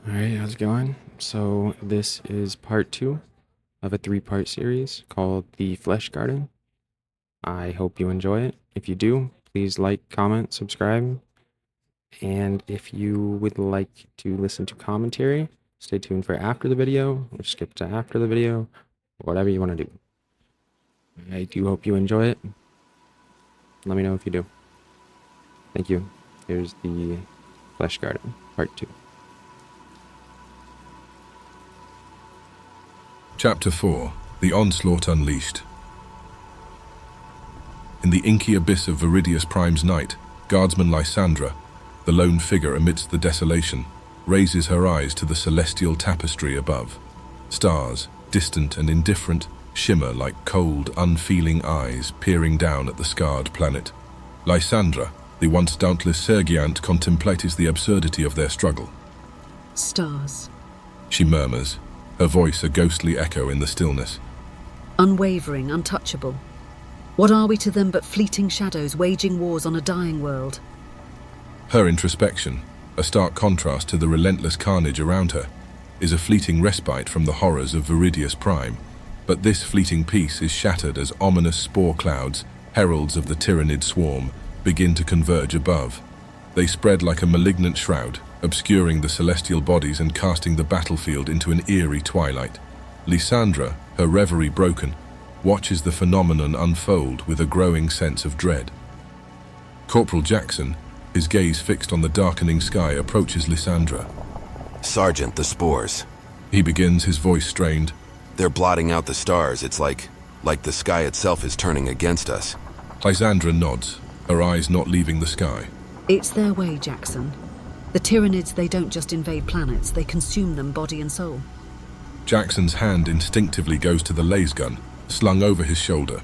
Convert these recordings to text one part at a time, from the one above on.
Alright, how's it going? So this is part 2 of a 3-part series called The Flesh Garden. I hope you enjoy it. If you do, please like, comment, subscribe. And if you would like to listen to commentary, stay tuned for after the video, or skip to after the video, whatever you want to do. I do hope you enjoy it. Let me know if you do. Thank you. Here's The Flesh Garden, part 2. Chapter 4. The Onslaught Unleashed. In the inky abyss of Veridius Prime's night, guardsman Lysandra, the lone figure amidst the desolation, raises her eyes to the celestial tapestry above. Stars, distant and indifferent, shimmer like cold, unfeeling eyes peering down at the scarred planet. Lysandra, the once dauntless Sergiant, contemplates the absurdity of their struggle. Stars. She murmurs, her voice a ghostly echo in the stillness. Unwavering, untouchable. What are we to them but fleeting shadows waging wars on a dying world? Her introspection, a stark contrast to the relentless carnage around her, is a fleeting respite from the horrors of Veridius Prime. But this fleeting peace is shattered as ominous spore clouds, heralds of the Tyranid swarm, begin to converge above. They spread like a malignant shroud, obscuring the celestial bodies and casting the battlefield into an eerie twilight. Lysandra, her reverie broken, watches the phenomenon unfold with a growing sense of dread. Corporal Jackson, his gaze fixed on the darkening sky, approaches Lysandra. Sergeant, the spores. He begins, his voice strained. They're blotting out the stars. It's like the sky itself is turning against us. Lysandra nods, her eyes not leaving the sky. It's their way, Jackson. The Tyranids, they don't just invade planets, they consume them body and soul. Jackson's hand instinctively goes to the laser gun, slung over his shoulder.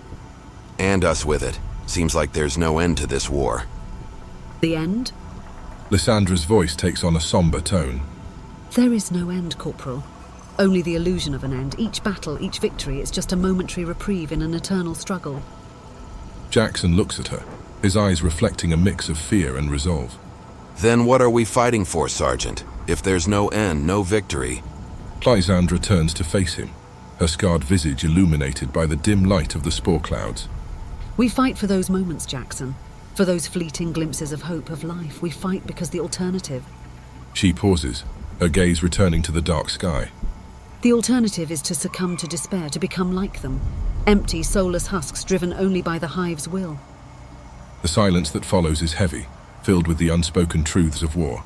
And us with it. Seems like there's no end to this war. The end? Lysandra's voice takes on a somber tone. There is no end, Corporal. Only the illusion of an end. Each battle, each victory, it's just a momentary reprieve in an eternal struggle. Jackson looks at her, his eyes reflecting a mix of fear and resolve. Then what are we fighting for, Sergeant? If there's no end, no victory. Lysandra turns to face him, her scarred visage illuminated by the dim light of the spore clouds. We fight for those moments, Jackson. For those fleeting glimpses of hope, of life. We fight because the alternative... She pauses, her gaze returning to the dark sky. The alternative is to succumb to despair, to become like them. Empty, soulless husks driven only by the hive's will. The silence that follows is heavy, filled with the unspoken truths of war.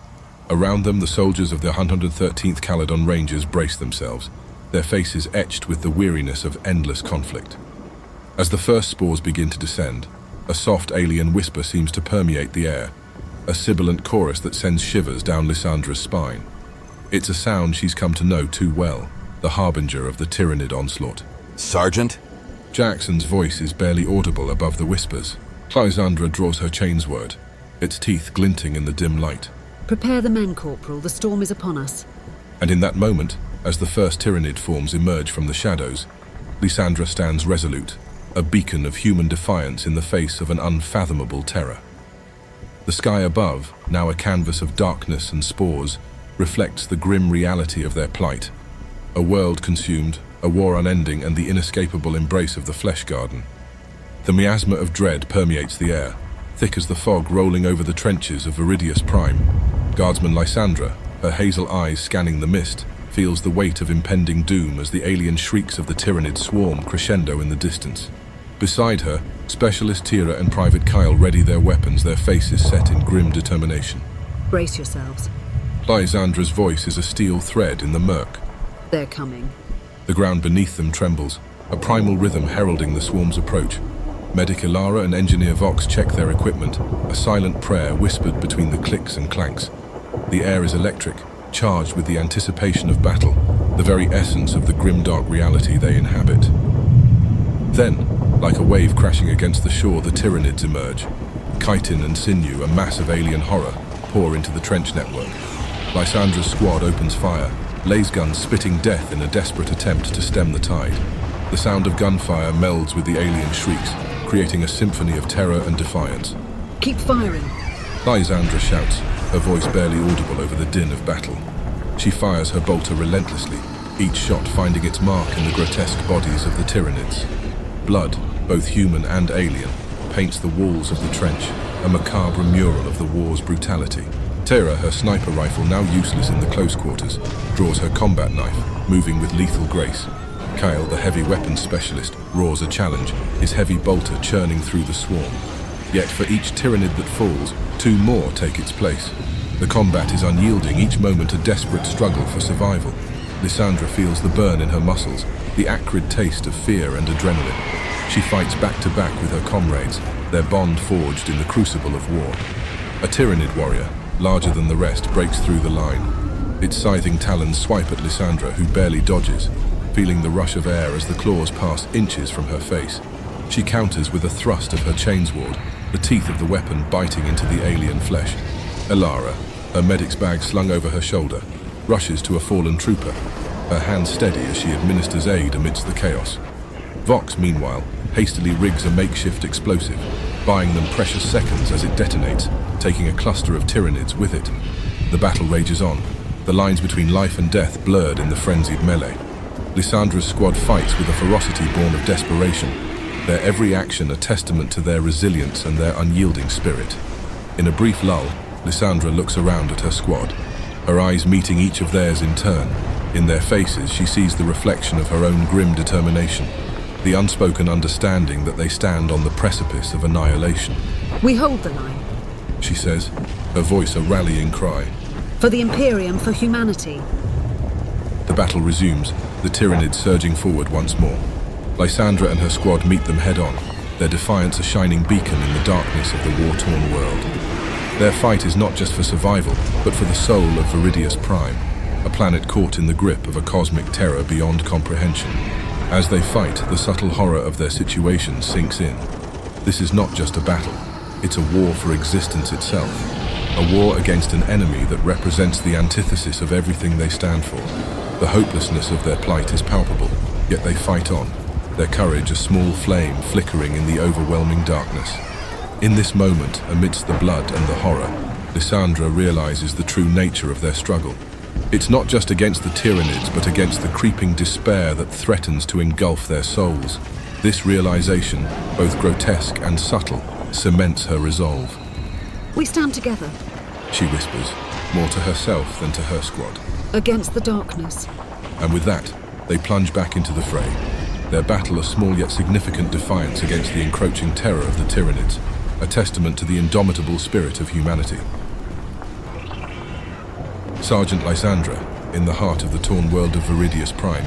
Around them, the soldiers of the 113th Caledon Rangers brace themselves, their faces etched with the weariness of endless conflict. As the first spores begin to descend, a soft alien whisper seems to permeate the air, a sibilant chorus that sends shivers down Lysandra's spine. It's a sound she's come to know too well, the harbinger of the Tyranid onslaught. Sergeant? Jackson's voice is barely audible above the whispers. Lysandra draws her chainsword, its teeth glinting in the dim light. Prepare the men, Corporal. The storm is upon us. And in that moment, as the first Tyranid forms emerge from the shadows, Lysandra stands resolute, a beacon of human defiance in the face of an unfathomable terror. The sky above, now a canvas of darkness and spores, reflects the grim reality of their plight. A world consumed, a war unending, and the inescapable embrace of the flesh garden. The miasma of dread permeates the air, thick as the fog rolling over the trenches of Veridius Prime. Guardsman Lysandra, her hazel eyes scanning the mist, feels the weight of impending doom as the alien shrieks of the Tyranid swarm crescendo in the distance. Beside her, Specialist Tira and Private Kyle ready their weapons, their faces set in grim determination. Brace yourselves. Lysandra's voice is a steel thread in the murk. They're coming. The ground beneath them trembles, a primal rhythm heralding the swarm's approach. Medic Ilara and Engineer Vox check their equipment, a silent prayer whispered between the clicks and clanks. The air is electric, charged with the anticipation of battle, the very essence of the grimdark reality they inhabit. Then, like a wave crashing against the shore, the Tyranids emerge. Chitin and sinew, a mass of alien horror, pour into the trench network. Lysandra's squad opens fire, laser guns spitting death in a desperate attempt to stem the tide. The sound of gunfire melds with the alien shrieks, creating a symphony of terror and defiance. Keep firing. Lysandra shouts, her voice barely audible over the din of battle. She fires her bolter relentlessly, each shot finding its mark in the grotesque bodies of the Tyranids. Blood, both human and alien, paints the walls of the trench, a macabre mural of the war's brutality. Tara, her sniper rifle now useless in the close quarters, draws her combat knife, moving with lethal grace. Kyle, the heavy weapons specialist, roars a challenge, his heavy bolter churning through the swarm. Yet for each Tyranid that falls, 2 more take its place. The combat is unyielding, each moment a desperate struggle for survival. Lysandra feels the burn in her muscles, the acrid taste of fear and adrenaline. She fights back to back with her comrades, their bond forged in the crucible of war. A Tyranid warrior, larger than the rest, breaks through the line. Its scything talons swipe at Lysandra, who barely dodges, feeling the rush of air as the claws pass inches from her face. She counters with a thrust of her chainsword, the teeth of the weapon biting into the alien flesh. Elara, her medic's bag slung over her shoulder, rushes to a fallen trooper, her hand steady as she administers aid amidst the chaos. Vox, meanwhile, hastily rigs a makeshift explosive, buying them precious seconds as it detonates, taking a cluster of Tyranids with it. The battle rages on, the lines between life and death blurred in the frenzied melee. Lysandra's squad fights with a ferocity born of desperation, their every action a testament to their resilience and their unyielding spirit. In a brief lull, Lysandra looks around at her squad, her eyes meeting each of theirs in turn. In their faces, she sees the reflection of her own grim determination, the unspoken understanding that they stand on the precipice of annihilation. We hold the line. She says, her voice a rallying cry. For the Imperium, for humanity. The battle resumes, the Tyranids surging forward once more. Lysandra and her squad meet them head-on, their defiance a shining beacon in the darkness of the war-torn world. Their fight is not just for survival, but for the soul of Veridius Prime, a planet caught in the grip of a cosmic terror beyond comprehension. As they fight, the subtle horror of their situation sinks in. This is not just a battle, it's a war for existence itself. A war against an enemy that represents the antithesis of everything they stand for. The hopelessness of their plight is palpable, yet they fight on, their courage a small flame flickering in the overwhelming darkness. In this moment, amidst the blood and the horror, Lysandra realizes the true nature of their struggle. It's not just against the Tyranids, but against the creeping despair that threatens to engulf their souls. This realization, both grotesque and subtle, cements her resolve. We stand together. She whispers, more to herself than to her squad. Against the darkness. And with that, they plunge back into the fray. Their battle a small yet significant defiance against the encroaching terror of the Tyranids, a testament to the indomitable spirit of humanity. Sergeant Lysandra, in the heart of the torn world of Veridius Prime,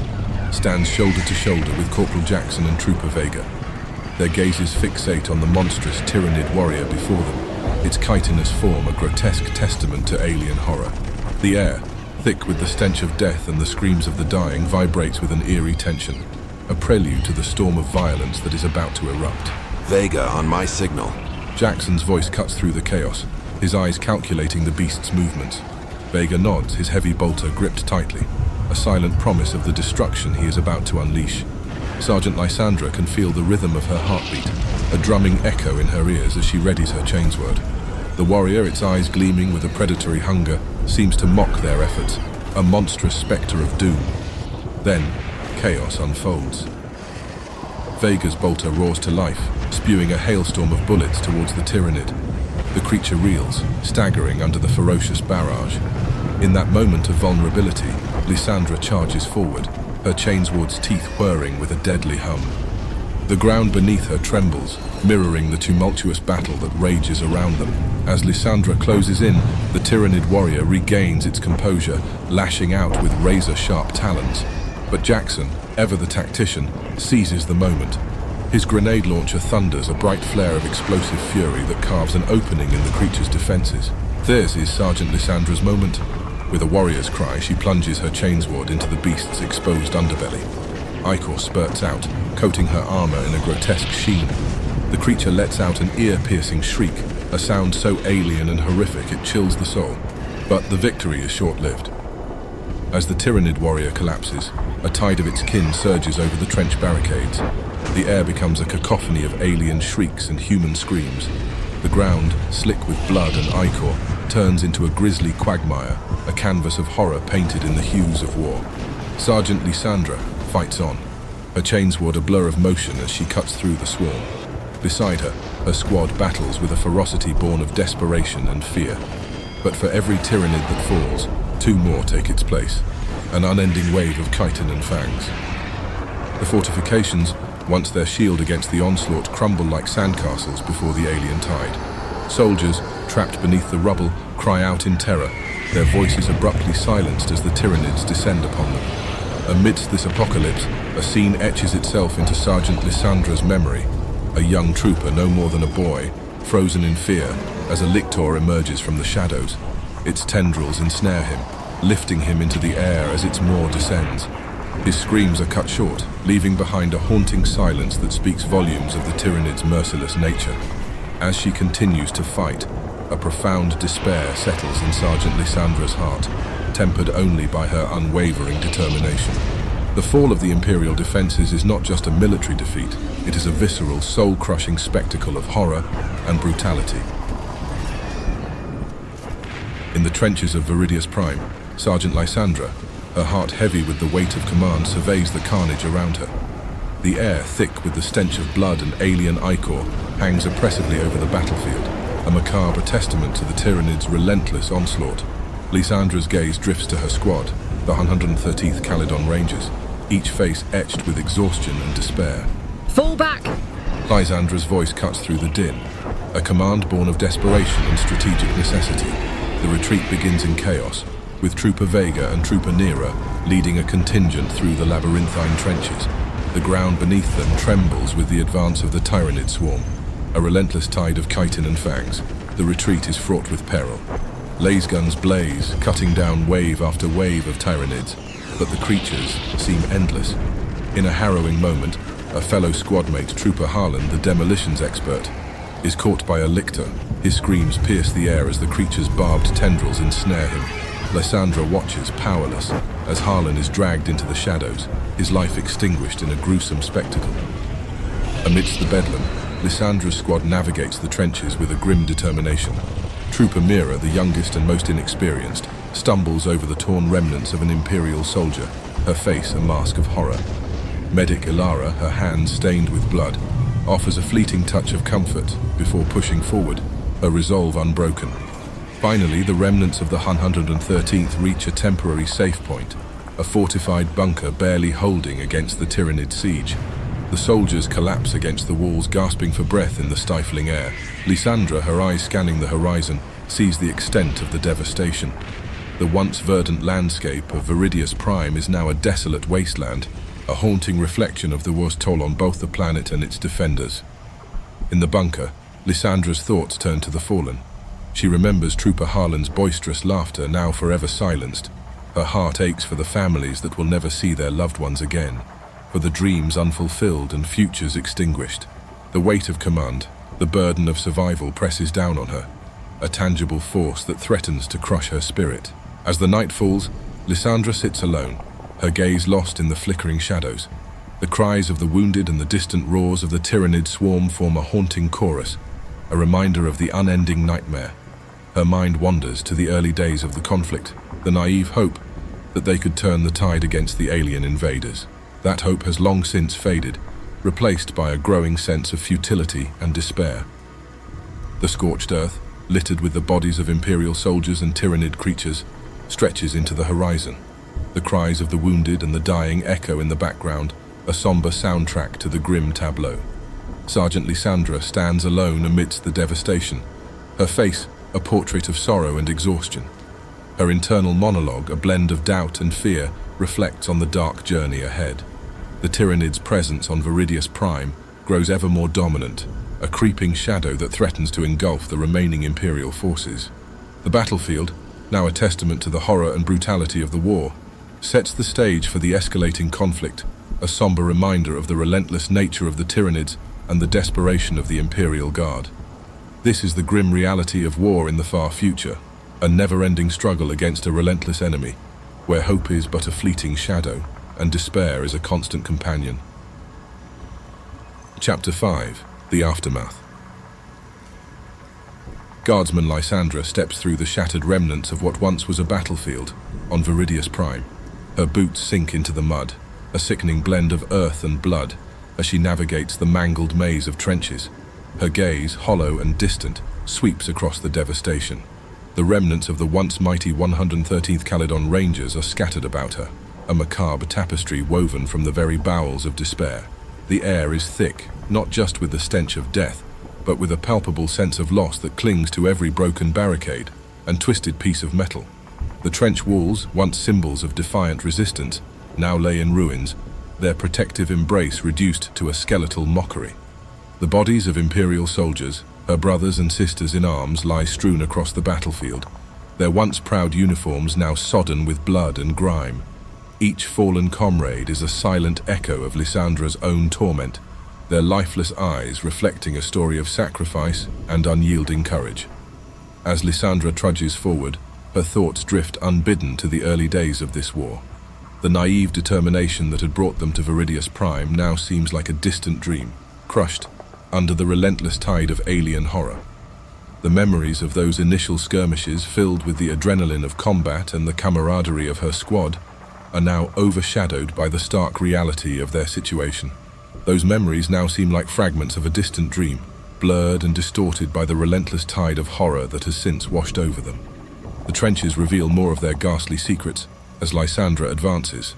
stands shoulder to shoulder with Corporal Jackson and Trooper Vega. Their gazes fixate on the monstrous Tyranid warrior before them, its chitinous form a grotesque testament to alien horror. The air, thick with the stench of death and the screams of the dying, vibrates with an eerie tension, a prelude to the storm of violence that is about to erupt. Vega on my signal. Jackson's voice cuts through the chaos, his eyes calculating the beast's movements. Vega nods, his heavy bolter gripped tightly, a silent promise of the destruction he is about to unleash. Sergeant Lysandra can feel the rhythm of her heartbeat, a drumming echo in her ears as she readies her chainsword. The warrior, its eyes gleaming with a predatory hunger, seems to mock their efforts, a monstrous spectre of doom. Then, chaos unfolds. Vega's bolter roars to life, spewing a hailstorm of bullets towards the Tyranid. The creature reels, staggering under the ferocious barrage. In that moment of vulnerability, Lysandra charges forward, her chainsword's teeth whirring with a deadly hum. The ground beneath her trembles, mirroring the tumultuous battle that rages around them. As Lysandra closes in, the Tyranid warrior regains its composure, lashing out with razor-sharp talons. But Jackson, ever the tactician, seizes the moment. His grenade launcher thunders, a bright flare of explosive fury that carves an opening in the creature's defenses. Theirs is Sergeant Lysandra's moment. With a warrior's cry, she plunges her chainsword into the beast's exposed underbelly. Ichor spurts out, coating her armor in a grotesque sheen. The creature lets out an ear-piercing shriek, a sound so alien and horrific it chills the soul. But the victory is short-lived. As the Tyranid warrior collapses, a tide of its kin surges over the trench barricades. The air becomes a cacophony of alien shrieks and human screams. The ground, slick with blood and ichor, turns into a grisly quagmire, a canvas of horror painted in the hues of war. Sergeant Lysandra fights on, her chainsword a blur of motion as she cuts through the swarm. Beside her, her squad battles with a ferocity born of desperation and fear. But for every Tyranid that falls, two more take its place, an unending wave of chitin and fangs. The fortifications, once their shield against the onslaught, crumble like sandcastles before the alien tide. Soldiers, trapped beneath the rubble, cry out in terror, their voices abruptly silenced as the Tyranids descend upon them. Amidst this apocalypse, a scene etches itself into Sergeant Lysandra's memory, a young trooper no more than a boy, frozen in fear as a lictor emerges from the shadows. Its tendrils ensnare him, lifting him into the air as its maw descends. His screams are cut short, leaving behind a haunting silence that speaks volumes of the Tyranid's merciless nature. As she continues to fight, a profound despair settles in Sergeant Lysandra's heart, tempered only by her unwavering determination. The fall of the Imperial defenses is not just a military defeat, it is a visceral, soul-crushing spectacle of horror and brutality. In the trenches of Veridius Prime, Sergeant Lysandra, her heart heavy with the weight of command, surveys the carnage around her. The air, thick with the stench of blood and alien ichor, hangs oppressively over the battlefield, a macabre testament to the Tyranids' relentless onslaught. Lysandra's gaze drifts to her squad, the 113th Caledon Rangers, each face etched with exhaustion and despair. Fall back! Lysandra's voice cuts through the din, a command born of desperation and strategic necessity. The retreat begins in chaos, with Trooper Vega and Trooper Nera leading a contingent through the labyrinthine trenches. The ground beneath them trembles with the advance of the Tyranid swarm, a relentless tide of chitin and fangs. The retreat is fraught with peril. Laser guns blaze, cutting down wave after wave of Tyranids, but the creatures seem endless. In a harrowing moment, a fellow squadmate, Trooper Harlan, the demolitions expert, is caught by a lictor. His screams pierce the air as the creature's barbed tendrils ensnare him. Lysandra watches, powerless, as Harlan is dragged into the shadows, his life extinguished in a gruesome spectacle. Amidst the bedlam, Lysandra's squad navigates the trenches with a grim determination. Trooper Mira, the youngest and most inexperienced, stumbles over the torn remnants of an Imperial soldier, her face a mask of horror. Medic Ilara, her hands stained with blood, offers a fleeting touch of comfort before pushing forward, her resolve unbroken. Finally, the remnants of the 113th reach a temporary safe point, a fortified bunker barely holding against the Tyranid siege. The soldiers collapse against the walls, gasping for breath in the stifling air. Lysandra, her eyes scanning the horizon, sees the extent of the devastation. The once verdant landscape of Veridius Prime is now a desolate wasteland, a haunting reflection of the war's toll on both the planet and its defenders. In the bunker, Lysandra's thoughts turn to the fallen. She remembers Trooper Harlan's boisterous laughter, now forever silenced. Her heart aches for the families that will never see their loved ones again, for the dreams unfulfilled and futures extinguished. The weight of command, the burden of survival presses down on her, a tangible force that threatens to crush her spirit. As the night falls, Lysandra sits alone, her gaze lost in the flickering shadows. The cries of the wounded and the distant roars of the Tyranid swarm form a haunting chorus, a reminder of the unending nightmare. Her mind wanders to the early days of the conflict, the naive hope that they could turn the tide against the alien invaders. That hope has long since faded, replaced by a growing sense of futility and despair. The scorched earth, littered with the bodies of Imperial soldiers and Tyranid creatures, stretches into the horizon. The cries of the wounded and the dying echo in the background, a somber soundtrack to the grim tableau. Sergeant Lysandra stands alone amidst the devastation, her face a portrait of sorrow and exhaustion. Her internal monologue, a blend of doubt and fear, reflects on the dark journey ahead. The Tyranid's presence on Veridius Prime grows ever more dominant, a creeping shadow that threatens to engulf the remaining Imperial forces. The battlefield, now a testament to the horror and brutality of the war, sets the stage for the escalating conflict, a somber reminder of the relentless nature of the Tyranids and the desperation of the Imperial Guard. This is the grim reality of war in the far future, a never-ending struggle against a relentless enemy, where hope is but a fleeting shadow and despair is a constant companion. Chapter 5. The Aftermath. Guardsman Lysandra steps through the shattered remnants of what once was a battlefield on Veridius Prime. Her boots sink into the mud, a sickening blend of earth and blood, as she navigates the mangled maze of trenches. Her gaze, hollow and distant, sweeps across the devastation. The remnants of the once mighty 113th Caledon Rangers are scattered about her, a macabre tapestry woven from the very bowels of despair. The air is thick, not just with the stench of death, but with a palpable sense of loss that clings to every broken barricade and twisted piece of metal. The trench walls, once symbols of defiant resistance, now lay in ruins, their protective embrace reduced to a skeletal mockery. The bodies of Imperial soldiers, her brothers and sisters in arms, lie strewn across the battlefield, their once proud uniforms now sodden with blood and grime. Each fallen comrade is a silent echo of Lysandra's own torment, their lifeless eyes reflecting a story of sacrifice and unyielding courage. As Lysandra trudges forward, her thoughts drift unbidden to the early days of this war. The naive determination that had brought them to Veridius Prime now seems like a distant dream, crushed under the relentless tide of alien horror. The memories of those initial skirmishes, filled with the adrenaline of combat and the camaraderie of her squad, are now overshadowed by the stark reality of their situation. Those memories now seem like fragments of a distant dream, blurred and distorted by the relentless tide of horror that has since washed over them. The trenches reveal more of their ghastly secrets as Lysandra advances.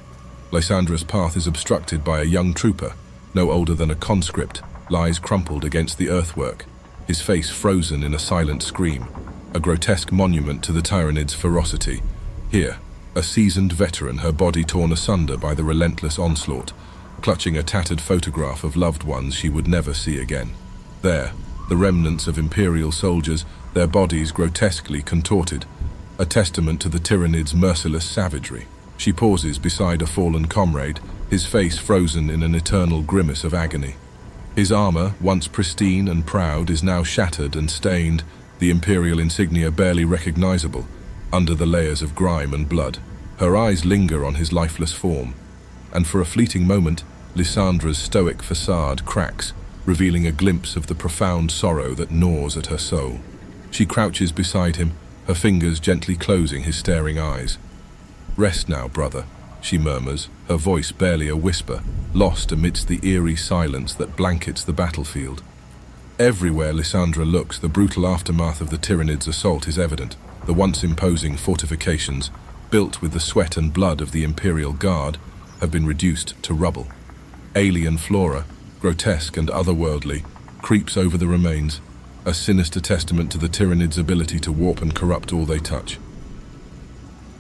Lysandra's path is obstructed by a young trooper, no older than a conscript, lies crumpled against the earthwork, his face frozen in a silent scream, a grotesque monument to the Tyranids' ferocity. Here, a seasoned veteran, her body torn asunder by the relentless onslaught, clutching a tattered photograph of loved ones she would never see again. There, the remnants of Imperial soldiers, their bodies grotesquely contorted, a testament to the Tyranids' merciless savagery. She pauses beside a fallen comrade, his face frozen in an eternal grimace of agony. His armor, once pristine and proud, is now shattered and stained, the Imperial insignia barely recognizable, under the layers of grime and blood. Her eyes linger on his lifeless form, and for a fleeting moment, Lysandra's stoic facade cracks, revealing a glimpse of the profound sorrow that gnaws at her soul. She crouches beside him, her fingers gently closing his staring eyes. "Rest now, brother," she murmurs, her voice barely a whisper, lost amidst the eerie silence that blankets the battlefield. Everywhere Lysandra looks, the brutal aftermath of the Tyranids' assault is evident. The once imposing fortifications, built with the sweat and blood of the Imperial Guard, have been reduced to rubble. Alien flora, grotesque and otherworldly, creeps over the remains, a sinister testament to the Tyranids' ability to warp and corrupt all they touch.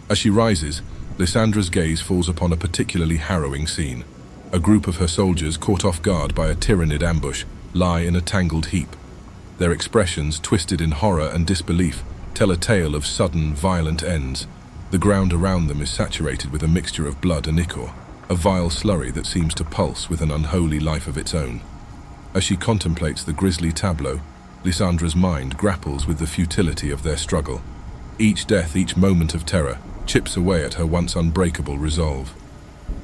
As she rises, Lysandra's gaze falls upon a particularly harrowing scene. A group of her soldiers, caught off guard by a Tyranid ambush, lie in a tangled heap. Their expressions, twisted in horror and disbelief, tell a tale of sudden, violent ends. The ground around them is saturated with a mixture of blood and ichor, a vile slurry that seems to pulse with an unholy life of its own. As she contemplates the grisly tableau, Lysandra's mind grapples with the futility of their struggle. Each death, each moment of terror, chips away at her once unbreakable resolve.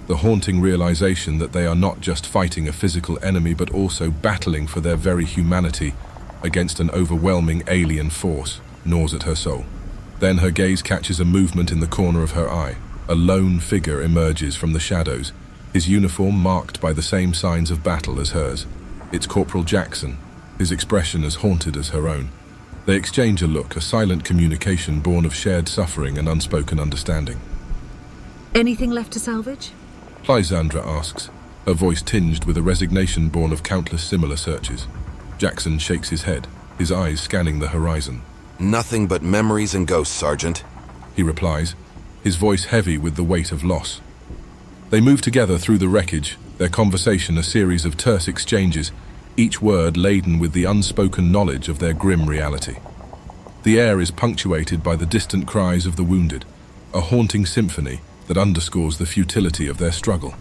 The haunting realization that they are not just fighting a physical enemy but also battling for their very humanity against an overwhelming alien force gnaws at her soul. Then her gaze catches a movement in the corner of her eye. A lone figure emerges from the shadows, his uniform marked by the same signs of battle as hers. It's Corporal Jackson, his expression as haunted as her own. They exchange a look, a silent communication born of shared suffering and unspoken understanding. Anything left to salvage? Lysandra asks, her voice tinged with a resignation born of countless similar searches. Jackson shakes his head, his eyes scanning the horizon. Nothing but memories and ghosts, Sergeant. He replies, his voice heavy with the weight of loss. They move together through the wreckage, their conversation a series of terse exchanges, each word laden with the unspoken knowledge of their grim reality. The air is punctuated by the distant cries of the wounded, a haunting symphony that underscores the futility of their struggle.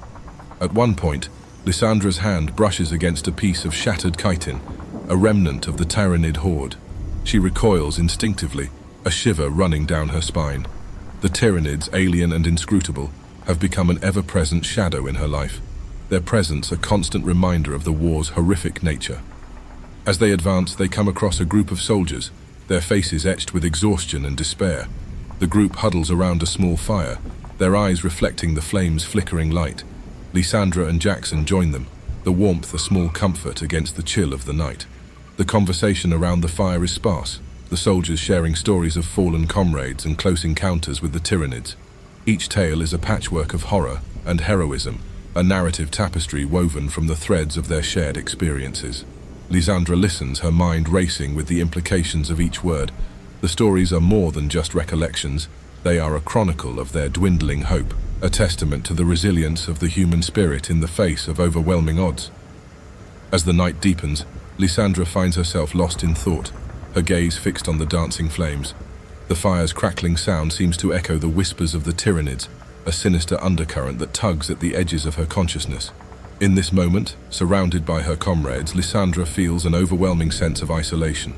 At one point, Lysandra's hand brushes against a piece of shattered chitin, a remnant of the Tyranid horde. She recoils instinctively, a shiver running down her spine. The Tyranids, alien and inscrutable, have become an ever-present shadow in her life, their presence a constant reminder of the war's horrific nature. As they advance, they come across a group of soldiers, their faces etched with exhaustion and despair. The group huddles around a small fire, their eyes reflecting the flame's flickering light. Lysandra and Jackson join them, the warmth a small comfort against the chill of the night. The conversation around the fire is sparse, the soldiers sharing stories of fallen comrades and close encounters with the Tyranids. Each tale is a patchwork of horror and heroism, a narrative tapestry woven from the threads of their shared experiences. Lysandra listens, her mind racing with the implications of each word. The stories are more than just recollections, they are a chronicle of their dwindling hope, a testament to the resilience of the human spirit in the face of overwhelming odds. As the night deepens, Lysandra finds herself lost in thought, her gaze fixed on the dancing flames. The fire's crackling sound seems to echo the whispers of the Tyranids, a sinister undercurrent that tugs at the edges of her consciousness. In this moment, surrounded by her comrades, Lysandra feels an overwhelming sense of isolation.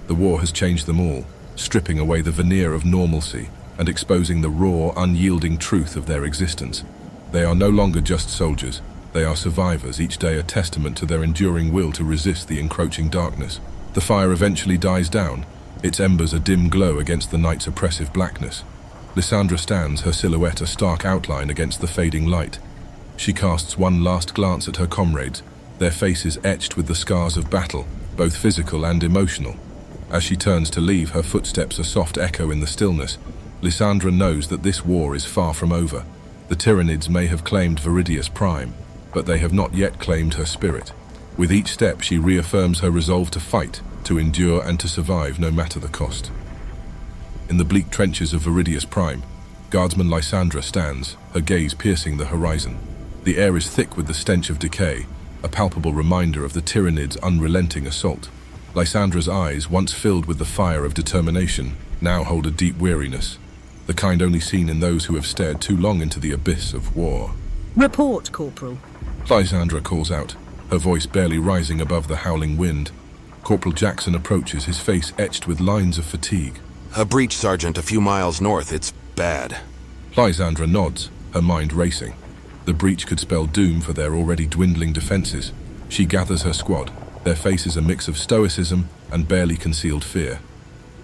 The war has changed them all, stripping away the veneer of normalcy and exposing the raw, unyielding truth of their existence. They are no longer just soldiers, they are survivors, each day a testament to their enduring will to resist the encroaching darkness. The fire eventually dies down, its embers a dim glow against the night's oppressive blackness. Lysandra stands, her silhouette a stark outline against the fading light. She casts one last glance at her comrades, their faces etched with the scars of battle, both physical and emotional. As she turns to leave, her footsteps a soft echo in the stillness. Lysandra knows that this war is far from over. The Tyranids may have claimed Veridius Prime, but they have not yet claimed her spirit. With each step, she reaffirms her resolve to fight, to endure and to survive no matter the cost. In the bleak trenches of Veridius Prime, Guardsman Lysandra stands, her gaze piercing the horizon. The air is thick with the stench of decay, a palpable reminder of the Tyranids' unrelenting assault. Lysandra's eyes, once filled with the fire of determination, now hold a deep weariness, the kind only seen in those who have stared too long into the abyss of war. Report, Corporal. Lysandra calls out, her voice barely rising above the howling wind. Corporal Jackson approaches, his face etched with lines of fatigue. A breach, Sergeant, a few miles north. It's bad. Lysandra nods, her mind racing. The breach could spell doom for their already dwindling defenses. She gathers her squad, their faces a mix of stoicism and barely concealed fear.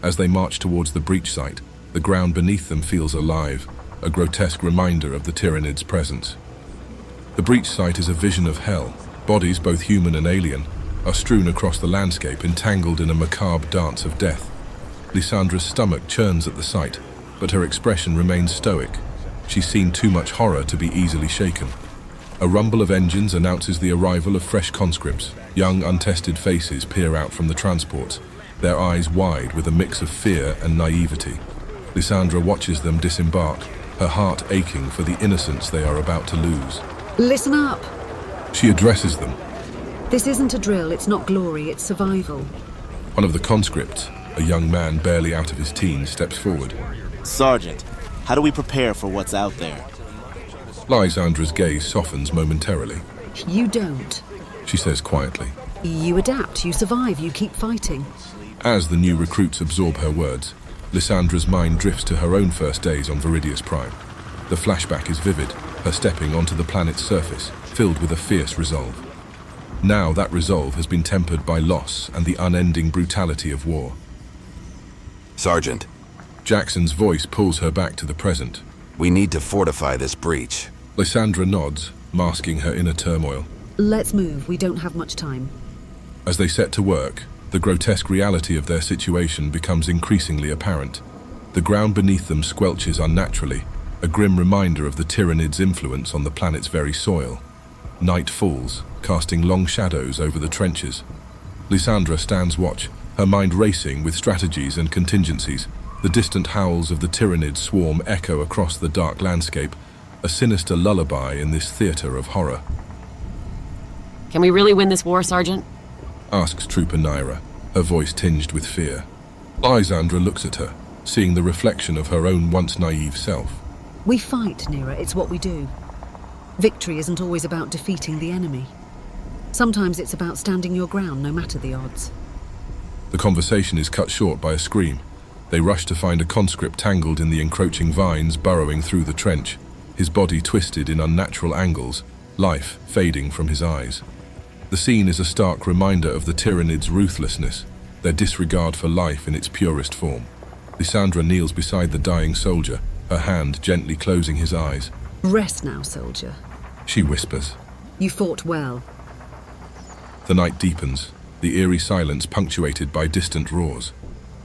As they march towards the breach site, the ground beneath them feels alive, a grotesque reminder of the Tyranids' presence. The breach site is a vision of hell. Bodies, both human and alien, are strewn across the landscape, entangled in a macabre dance of death. Lysandra's stomach churns at the sight, but her expression remains stoic. She's seen too much horror to be easily shaken. A rumble of engines announces the arrival of fresh conscripts. Young, untested faces peer out from the transports, their eyes wide with a mix of fear and naivety. Lysandra watches them disembark, her heart aching for the innocence they are about to lose. Listen up. She addresses them. This isn't a drill, it's not glory, it's survival. One of the conscripts, a young man barely out of his teens, steps forward. Sergeant, how do we prepare for what's out there? Lysandra's gaze softens momentarily. You don't. She says quietly. You adapt, you survive, you keep fighting. As the new recruits absorb her words, Lysandra's mind drifts to her own first days on Veridius Prime. The flashback is vivid, her stepping onto the planet's surface, filled with a fierce resolve. Now that resolve has been tempered by loss and the unending brutality of war. Sergeant, Jackson's voice pulls her back to the present. we need to fortify this breach. Lysandra nods, masking her inner turmoil. Let's move, we don't have much time. As they set to work, the grotesque reality of their situation becomes increasingly apparent. The ground beneath them squelches unnaturally, a grim reminder of the Tyranids' influence on the planet's very soil. Night falls, casting long shadows over the trenches. Lysandra stands watch, her mind racing with strategies and contingencies. The distant howls of the Tyranid swarm echo across the dark landscape, a sinister lullaby in this theater of horror. Can we really win this war, Sergeant? Asks Trooper Naira, her voice tinged with fear. Lysandra looks at her, seeing the reflection of her own once naive self. We fight, Nira, it's what we do. Victory isn't always about defeating the enemy. Sometimes it's about standing your ground, no matter the odds. The conversation is cut short by a scream. They rush to find a conscript tangled in the encroaching vines burrowing through the trench, his body twisted in unnatural angles, life fading from his eyes. The scene is a stark reminder of the Tyranids' ruthlessness. their disregard for life in its purest form. Lysandra kneels beside the dying soldier, her hand gently closing his eyes. Rest now, soldier. She whispers. You fought well. The night deepens, the eerie silence punctuated by distant roars.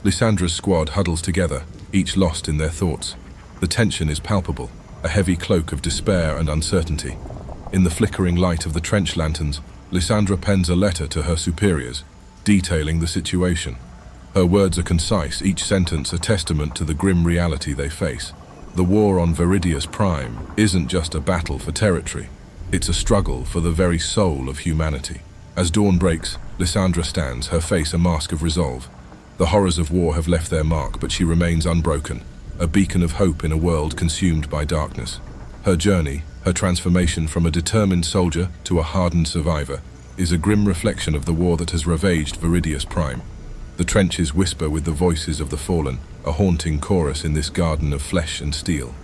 Lysandra's squad huddles together, each lost in their thoughts. The tension is palpable, a heavy cloak of despair and uncertainty. In the flickering light of the trench lanterns, Lysandra pens a letter to her superiors, detailing the situation. Her words are concise, each sentence a testament to the grim reality they face. The war on Veridius Prime isn't just a battle for territory. It's a struggle for the very soul of humanity. As dawn breaks, Lysandra stands, her face a mask of resolve. The horrors of war have left their mark, but she remains unbroken, a beacon of hope in a world consumed by darkness. Her journey, her transformation from a determined soldier to a hardened survivor, is a grim reflection of the war that has ravaged Veridius Prime. The trenches whisper with the voices of the fallen, a haunting chorus in this garden of flesh and steel.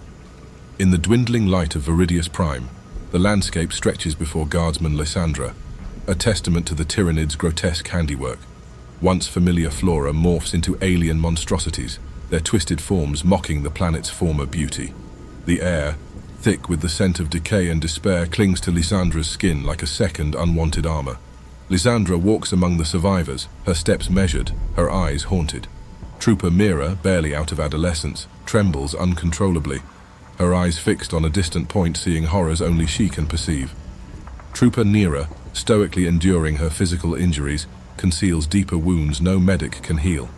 In the dwindling light of Veridius Prime, the landscape stretches before guardsman Lysandra, a testament to the Tyranids' grotesque handiwork. Once familiar flora morphs into alien monstrosities, their twisted forms mocking the planet's former beauty. The air, thick with the scent of decay and despair, clings to Lysandra's skin like a second unwanted armor. Lysandra walks among the survivors, her steps measured, her eyes haunted. Trooper Mira, barely out of adolescence, trembles uncontrollably, her eyes fixed on a distant point, seeing horrors only she can perceive. Trooper Nira, stoically enduring her physical injuries, conceals deeper wounds no medic can heal.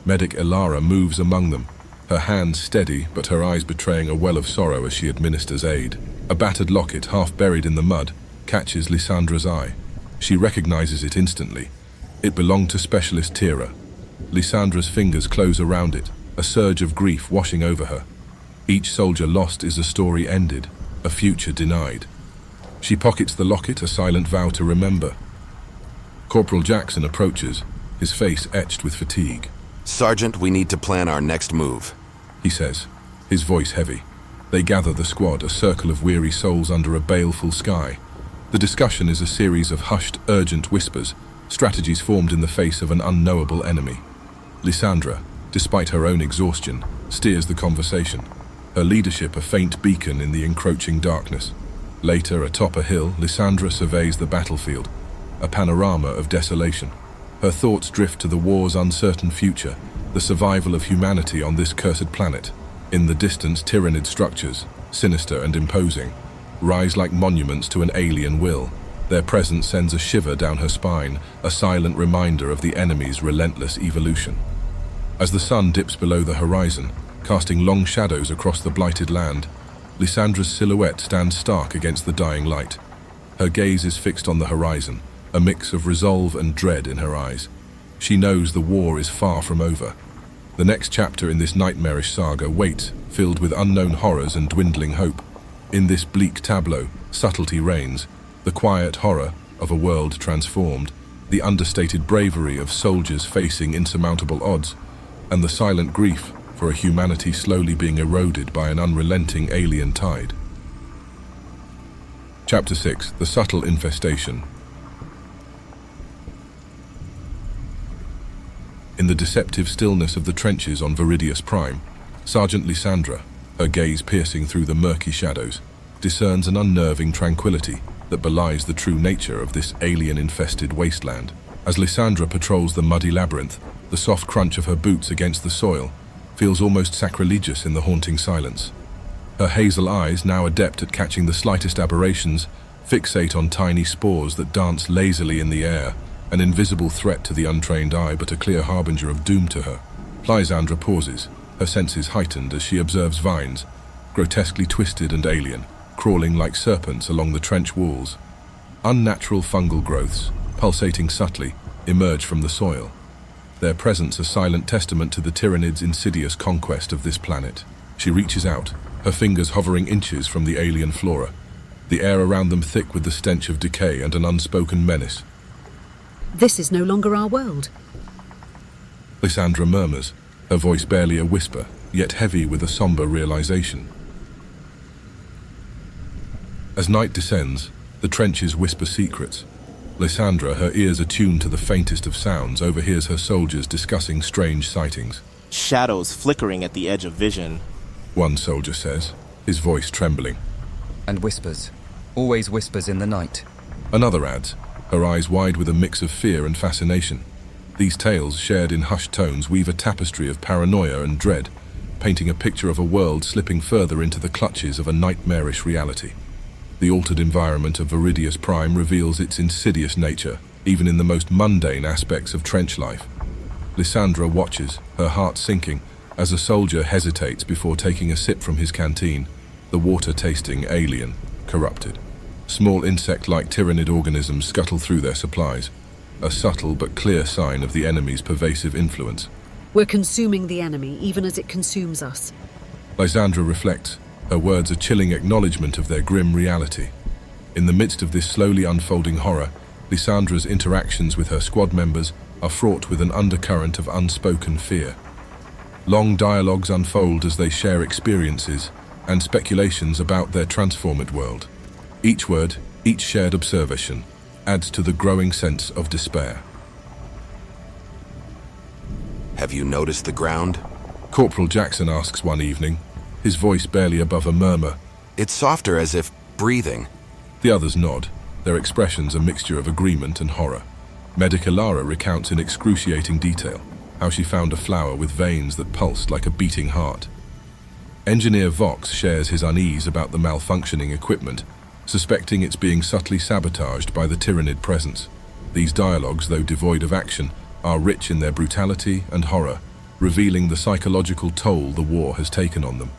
Medic Elara moves among them, her hands steady but her eyes betraying a well of sorrow as she administers aid. A battered locket, half buried in the mud, catches Lysandra's eye. She recognizes it instantly. It belonged to Specialist Tira. Lysandra's fingers close around it, a surge of grief washing over her. Each soldier lost is a story ended, a future denied. She pockets the locket, a silent vow to remember. Corporal Jackson approaches, his face etched with fatigue. Sergeant, we need to plan our next move, He says, his voice heavy. They gather the squad, a circle of weary souls under a baleful sky. The discussion is a series of hushed, urgent whispers, strategies formed in the face of an unknowable enemy. Lysandra, despite her own exhaustion, steers the conversation, her leadership a faint beacon in the encroaching darkness. Later, atop a hill, Lysandra surveys the battlefield, a panorama of desolation. Her thoughts drift to the war's uncertain future, the survival of humanity on this cursed planet. In the distance, Tyranid structures, sinister and imposing, rise like monuments to an alien will. Their presence sends a shiver down her spine, a silent reminder of the enemy's relentless evolution. As the sun dips below the horizon, casting long shadows across the blighted land, Lysandra's silhouette stands stark against the dying light. Her gaze is fixed on the horizon, a mix of resolve and dread in her eyes. She knows the war is far from over. The next chapter in this nightmarish saga waits, filled with unknown horrors and dwindling hope. In this bleak tableau, subtlety reigns, the quiet horror of a world transformed, the understated bravery of soldiers facing insurmountable odds, and the silent grief for a humanity slowly being eroded by an unrelenting alien tide. Chapter 6. The Subtle Infestation. In the deceptive stillness of the trenches on Veridius Prime, Sergeant Lysandra, her gaze piercing through the murky shadows, discerns an unnerving tranquility that belies the true nature of this alien-infested wasteland. As Lysandra patrols the muddy labyrinth, the soft crunch of her boots against the soil feels almost sacrilegious in the haunting silence. Her hazel eyes, now adept at catching the slightest aberrations, fixate on tiny spores that dance lazily in the air, an invisible threat to the untrained eye but a clear harbinger of doom to her. Lysandra pauses, her senses heightened as she observes vines, grotesquely twisted and alien, crawling like serpents along the trench walls. Unnatural fungal growths, pulsating subtly, emerge from the soil, their presence a silent testament to the Tyranids' insidious conquest of this planet. She reaches out, her fingers hovering inches from the alien flora, the air around them thick with the stench of decay and an unspoken menace. This is no longer our world. Lysandra murmurs, her voice barely a whisper, yet heavy with a somber realization. As night descends, the trenches whisper secrets. Lysandra, her ears attuned to the faintest of sounds, overhears her soldiers discussing strange sightings. Shadows flickering at the edge of vision. One soldier says, his voice trembling. And whispers. Always whispers in the night. Another adds, her eyes wide with a mix of fear and fascination. These tales, shared in hushed tones, weave a tapestry of paranoia and dread, painting a picture of a world slipping further into the clutches of a nightmarish reality. The altered environment of Veridius Prime reveals its insidious nature, even in the most mundane aspects of trench life. Lysandra watches, her heart sinking, as a soldier hesitates before taking a sip from his canteen, the water tasting alien, corrupted. Small insect-like Tyranid organisms scuttle through their supplies, a subtle but clear sign of the enemy's pervasive influence. We're consuming the enemy, even as it consumes us. Lysandra reflects, her words a chilling acknowledgement of their grim reality. In the midst of this slowly unfolding horror, Lysandra's interactions with her squad members are fraught with an undercurrent of unspoken fear. Long dialogues unfold as they share experiences and speculations about their transformed world. Each word, each shared observation, adds to the growing sense of despair. Have you noticed the ground? Corporal Jackson asks one evening, his voice barely above a murmur. It's softer, as if breathing. The others nod, their expressions a mixture of agreement and horror. Medica Lara recounts in excruciating detail how she found a flower with veins that pulsed like a beating heart. Engineer Vox shares his unease about the malfunctioning equipment, suspecting it's being subtly sabotaged by the Tyranid presence. These dialogues, though devoid of action, are rich in their brutality and horror, revealing the psychological toll the war has taken on them.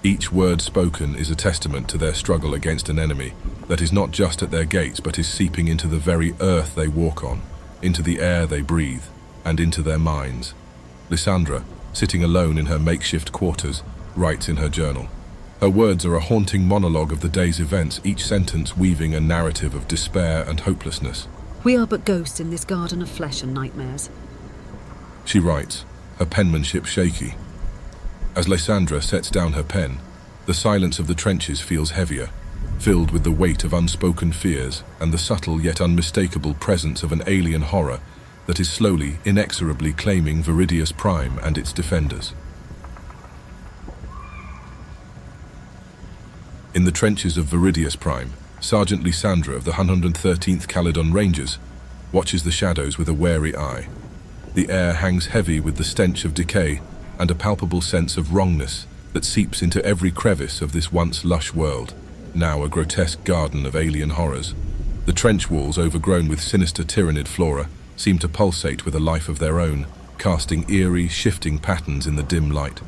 Each word spoken is a testament to their struggle against an enemy that is not just at their gates but is seeping into the very earth they walk on, into the air they breathe, and into their minds. Lysandra, sitting alone in her makeshift quarters, writes in her journal. Her words are a haunting monologue of the day's events, each sentence weaving a narrative of despair and hopelessness. We are but ghosts in this garden of flesh and nightmares. She writes, her penmanship shaky. As Lysandra sets down her pen, the silence of the trenches feels heavier, filled with the weight of unspoken fears and the subtle yet unmistakable presence of an alien horror that is slowly, inexorably claiming Veridius Prime and its defenders. In the trenches of Veridius Prime, Sergeant Lysandra of the 113th Caledon Rangers watches the shadows with a wary eye. The air hangs heavy with the stench of decay and a palpable sense of wrongness that seeps into every crevice of this once lush world, now a grotesque garden of alien horrors. The trench walls, overgrown with sinister Tyranid flora, seem to pulsate with a life of their own, casting eerie, shifting patterns in the dim light.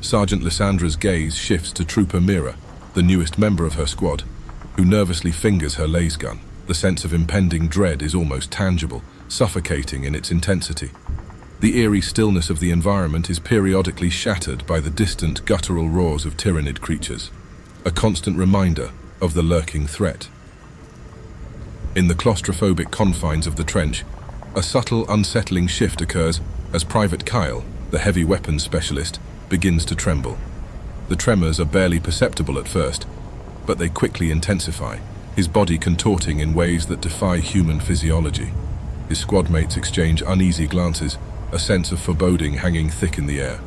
Sergeant Lysandra's gaze shifts to Trooper Mira, the newest member of her squad, who nervously fingers her laser gun. The sense of impending dread is almost tangible, suffocating in its intensity. The eerie stillness of the environment is periodically shattered by the distant guttural roars of Tyranid creatures, a constant reminder of the lurking threat. In the claustrophobic confines of the trench, a subtle, unsettling shift occurs as Private Kyle, the heavy weapons specialist, begins to tremble. The tremors are barely perceptible at first, but they quickly intensify, his body contorting in ways that defy human physiology. His squad mates exchange uneasy glances, a sense of foreboding hanging thick in the air.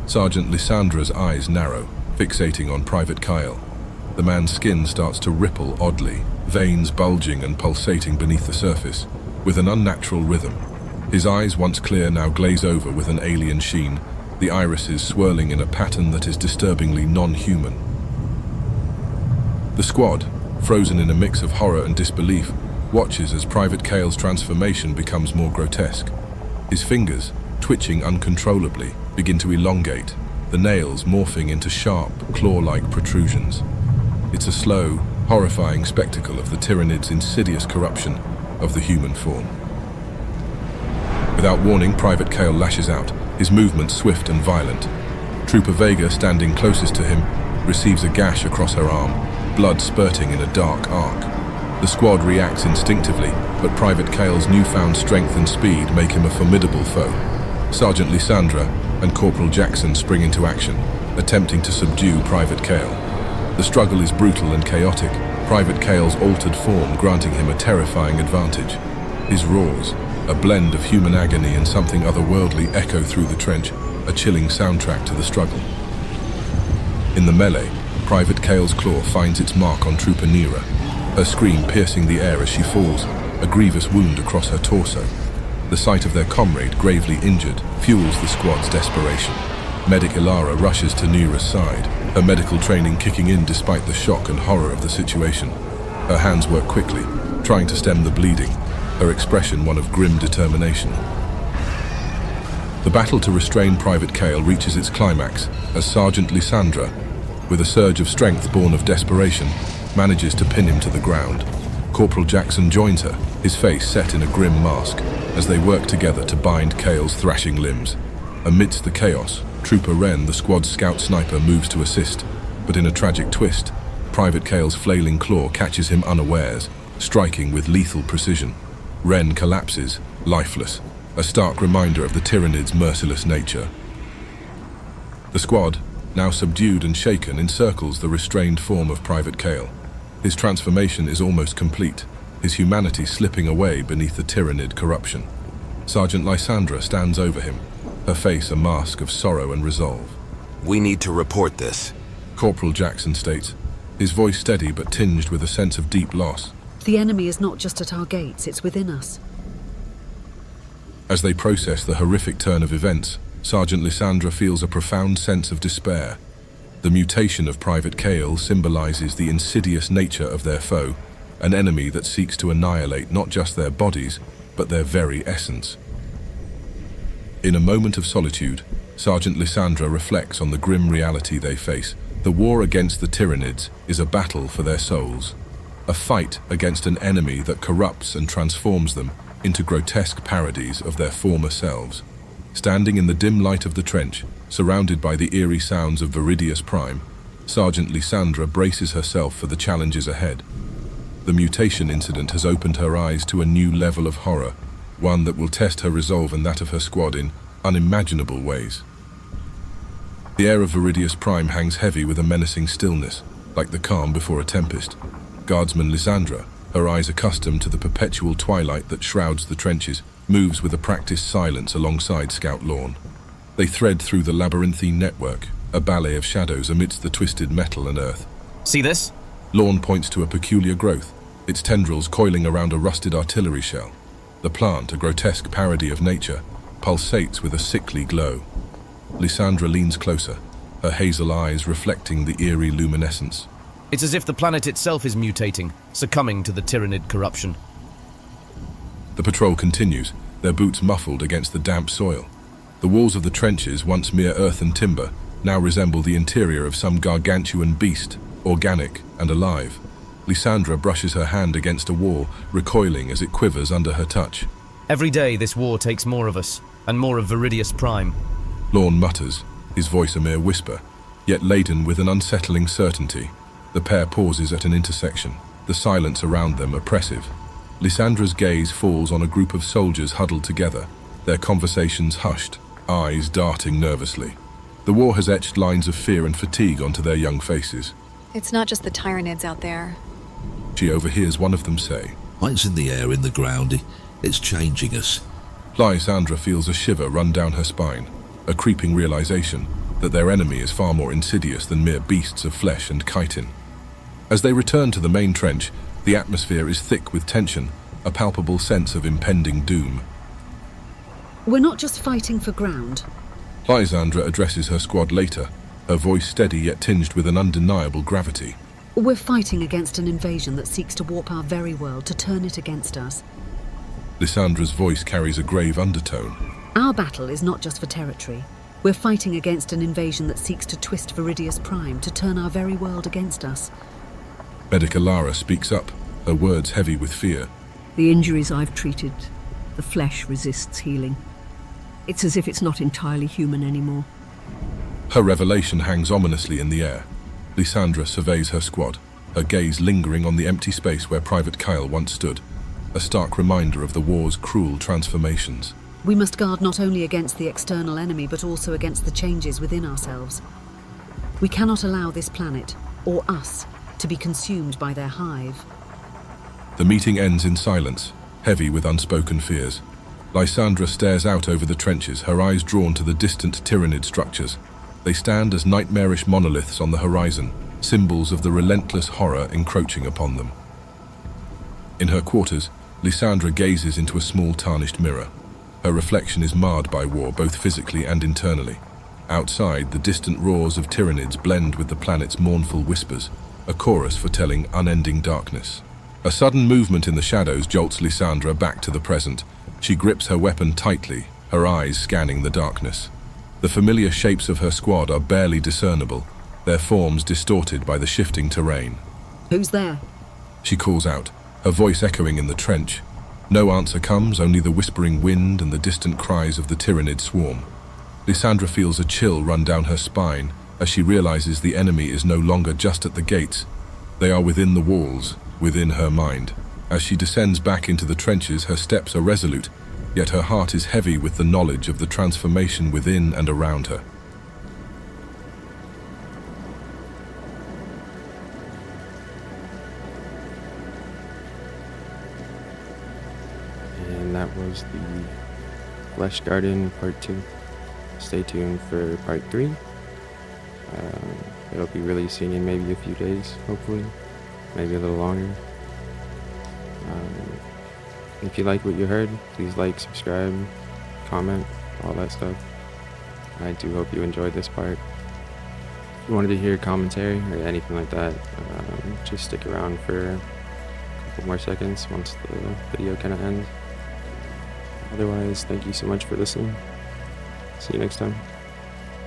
Sergeant Lysandra's eyes narrow, fixating on Private Kyle. The man's skin starts to ripple oddly, veins bulging and pulsating beneath the surface, with an unnatural rhythm. His eyes, once clear, now glaze over with an alien sheen, the irises swirling in a pattern that is disturbingly non-human. The squad, frozen in a mix of horror and disbelief, watches as Private Kyle's transformation becomes more grotesque. His fingers, twitching uncontrollably, begin to elongate, the nails morphing into sharp, claw-like protrusions. It's a slow, horrifying spectacle of the Tyranids' insidious corruption of the human form. Without warning, Private Kyle lashes out, his movements swift and violent. Trooper Vega, standing closest to him, receives a gash across her arm, blood spurting in a dark arc. The squad reacts instinctively, but Private Kyle's newfound strength and speed make him a formidable foe. Sergeant Lysandra and Corporal Jackson spring into action, attempting to subdue Private Kyle. The struggle is brutal and chaotic, Private Cale's altered form granting him a terrifying advantage. His roars, a blend of human agony and something otherworldly, echo through the trench, a chilling soundtrack to the struggle. In the melee, Private Cale's claw finds its mark on Trooper Nira, her scream piercing the air as she falls, a grievous wound across her torso. The sight of their comrade gravely injured fuels the squad's desperation. Medic Ilara rushes to Nira's side, her medical training kicking in despite the shock and horror of the situation. Her hands work quickly, trying to stem the bleeding, her expression one of grim determination. The battle to restrain Private Cale reaches its climax as Sergeant Lysandra, with a surge of strength born of desperation, manages to pin him to the ground. Corporal Jackson joins her, his face set in a grim mask, as they work together to bind Cale's thrashing limbs. Amidst the chaos, Trooper Wren, the squad's scout sniper, moves to assist, but in a tragic twist, Private Cale's flailing claw catches him unawares, striking with lethal precision. Wren collapses, lifeless, a stark reminder of the Tyranids' merciless nature. The squad, now subdued and shaken, encircles the restrained form of Private Cale. His transformation is almost complete, his humanity slipping away beneath the Tyranid corruption. Sergeant Lysandra stands over him, her face a mask of sorrow and resolve. We need to report this. Corporal Jackson states, his voice steady but tinged with a sense of deep loss. The enemy is not just at our gates, it's within us. As they process the horrific turn of events, Sergeant Lysandra feels a profound sense of despair. The mutation of Private Cale symbolizes the insidious nature of their foe, an enemy that seeks to annihilate not just their bodies, but their very essence. In a moment of solitude, Sergeant Lysandra reflects on the grim reality they face. The war against the Tyranids is a battle for their souls, a fight against an enemy that corrupts and transforms them into grotesque parodies of their former selves. Standing in the dim light of the trench, surrounded by the eerie sounds of Veridius Prime, Sergeant Lysandra braces herself for the challenges ahead. The mutation incident has opened her eyes to a new level of horror, one that will test her resolve and that of her squad in unimaginable ways. The air of Veridius Prime hangs heavy with a menacing stillness, like the calm before a tempest. Guardsman Lysandra, her eyes accustomed to the perpetual twilight that shrouds the trenches, moves with a practiced silence alongside Scout Lorne. They thread through the labyrinthine network, a ballet of shadows amidst the twisted metal and earth. See this? Lorne points to a peculiar growth, its tendrils coiling around a rusted artillery shell. The plant, a grotesque parody of nature, pulsates with a sickly glow. Lysandra leans closer, her hazel eyes reflecting the eerie luminescence. It's as if the planet itself is mutating, succumbing to the Tyranid corruption. The patrol continues, their boots muffled against the damp soil. The walls of the trenches, once mere earth and timber, now resemble the interior of some gargantuan beast, organic and alive. Lysandra brushes her hand against a wall, recoiling as it quivers under her touch. Every day this war takes more of us, and more of Veridius Prime. Lorne mutters, his voice a mere whisper, yet laden with an unsettling certainty. The pair pauses at an intersection, the silence around them oppressive. Lysandra's gaze falls on a group of soldiers huddled together, their conversations hushed, eyes darting nervously. The war has etched lines of fear and fatigue onto their young faces. It's not just the Tyranids out there. She overhears one of them say, "It's in the air, in the ground. It's changing us." Lysandra feels a shiver run down her spine, a creeping realization that their enemy is far more insidious than mere beasts of flesh and chitin. As they return to the main trench, the atmosphere is thick with tension, a palpable sense of impending doom. We're not just fighting for ground. Lysandra addresses her squad later, her voice steady yet tinged with an undeniable gravity. We're fighting against an invasion that seeks to warp our very world, to turn it against us. Lysandra's voice carries a grave undertone. Our battle is not just for territory. We're fighting against an invasion that seeks to twist Veridius Prime, to turn our very world against us. Medic Ilara speaks up, her words heavy with fear. The injuries I've treated, the flesh resists healing. It's as if it's not entirely human anymore. Her revelation hangs ominously in the air. Lysandra surveys her squad, her gaze lingering on the empty space where Private Cale once stood, a stark reminder of the war's cruel transformations. We must guard not only against the external enemy, but also against the changes within ourselves. We cannot allow this planet, or us, to be consumed by their hive. The meeting ends in silence, heavy with unspoken fears. Lysandra stares out over the trenches, her eyes drawn to the distant Tyranid structures. They stand as nightmarish monoliths on the horizon, symbols of the relentless horror encroaching upon them. In her quarters, Lysandra gazes into a small tarnished mirror. Her reflection is marred by war, both physically and internally. Outside, the distant roars of Tyranids blend with the planet's mournful whispers, a chorus foretelling unending darkness. A sudden movement in the shadows jolts Lysandra back to the present. She grips her weapon tightly, her eyes scanning the darkness. The familiar shapes of her squad are barely discernible, their forms distorted by the shifting terrain. Who's there? She calls out, her voice echoing in the trench. No answer comes, only the whispering wind and the distant cries of the Tyranid swarm. Lysandra feels a chill run down her spine as she realizes the enemy is no longer just at the gates. They are within the walls, within her mind. As she descends back into the trenches, her steps are resolute, yet her heart is heavy with the knowledge of the transformation within and around her. And that was the Flesh Garden Part 2. Stay tuned for Part 3. It'll be releasing in maybe a few days, hopefully. Maybe a little longer. If you like what you heard, please like, subscribe, comment, all that stuff. I do hope you enjoyed this part. If you wanted to hear commentary or anything like that, just stick around for a couple more seconds once the video kind of ends. Otherwise, thank you so much for listening. See you next time.